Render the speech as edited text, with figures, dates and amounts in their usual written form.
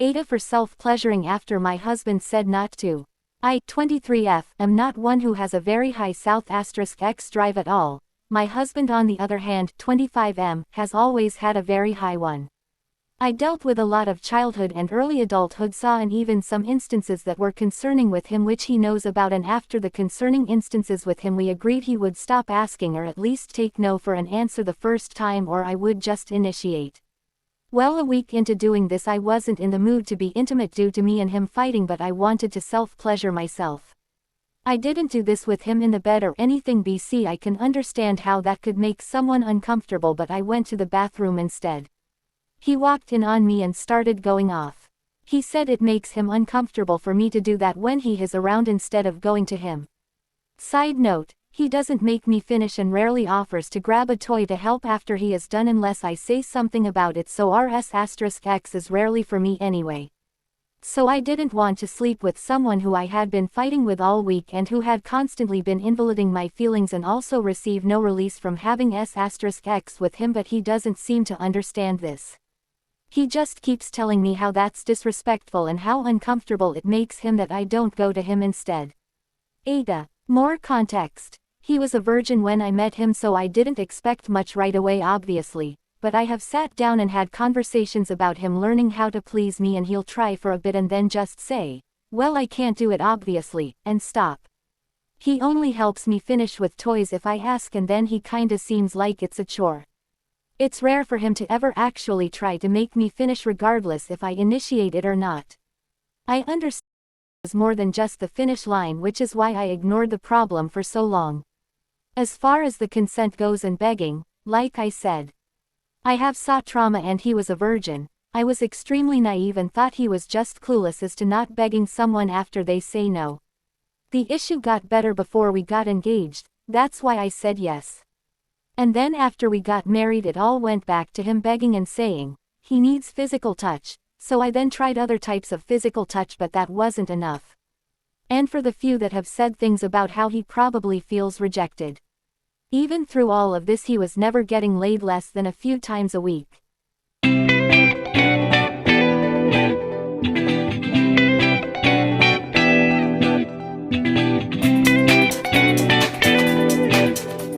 AITAH for self-pleasuring after my husband said not to. I, 23F, am not one who has a very high South*X drive at all. My husband on the other hand, 25M, has always had a very high one. I dealt with a lot of childhood and early adulthood, saw and even some instances that were concerning with him which he knows about, and after the concerning instances with him we agreed he would stop asking or at least take no for an answer the first time, or I would just initiate. Well, a week into doing this I wasn't in the mood to be intimate due to me and him fighting, but I wanted to self-pleasure myself. I didn't do this with him in the bed or anything BC. I can understand how that could make someone uncomfortable, but I went to the bathroom instead. He walked in on me and started going off. He said it makes him uncomfortable for me to do that when he is around instead of going to him. Side note, he doesn't make me finish and rarely offers to grab a toy to help after he is done unless I say something about it, so rs*X is rarely for me anyway. So I didn't want to sleep with someone who I had been fighting with all week and who had constantly been invaliding my feelings, and also receive no release from having s*X with him, but he doesn't seem to understand this. He just keeps telling me how that's disrespectful and how uncomfortable it makes him that I don't go to him instead. AITAH. More context. He was a virgin when I met him, so I didn't expect much right away obviously, but I have sat down and had conversations about him learning how to please me, and he'll try for a bit and then just say, well, I can't do it obviously, and stop. He only helps me finish with toys if I ask, and then he kinda seems like it's a chore. It's rare for him to ever actually try to make me finish regardless if I initiate it or not. I understand it was more than just the finish line, which is why I ignored the problem for so long. As far as the consent goes and begging, like I said, I have saw trauma and he was a virgin. I was extremely naive and thought he was just clueless as to not begging someone after they say no. The issue got better before we got engaged, that's why I said yes. And then after we got married it all went back to him begging and saying, he needs physical touch, so I then tried other types of physical touch, but that wasn't enough. And for the few that have said things about how he probably feels rejected. Even through all of this he was never getting laid less than a few times a week.